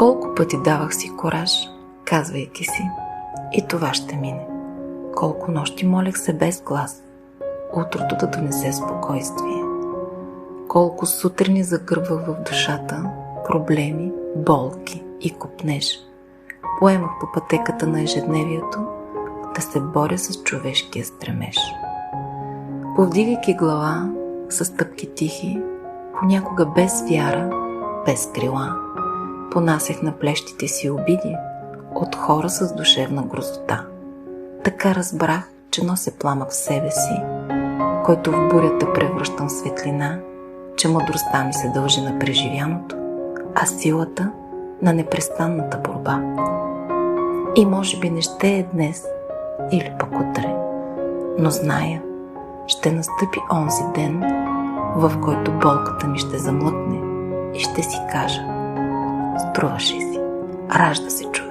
Колко пъти давах си кораж, казвайки си, и това ще мине. Колко нощи молех се без глас, утрото да донесе спокойствие. Колко сутрини загърбвах в душата проблеми, болки и копнеж. Поемах по пътеката на ежедневието да се боря с човешкия стремеж. Повдигайки глава със стъпки тихи, понякога без вяра, без крила, понасях на плещите си обиди от хора с душевна грозота. Така разбрах, че нося пламък в себе си, който в бурята превръщам в светлина, че мъдростта ми се дължи на преживяното, а силата на непрестанната борба. И може би не ще е днес или пък утре, но зная, ще настъпи онзи ден, в който болката ми ще замлъкне и ще си кажа: струваше си, ражда се човек.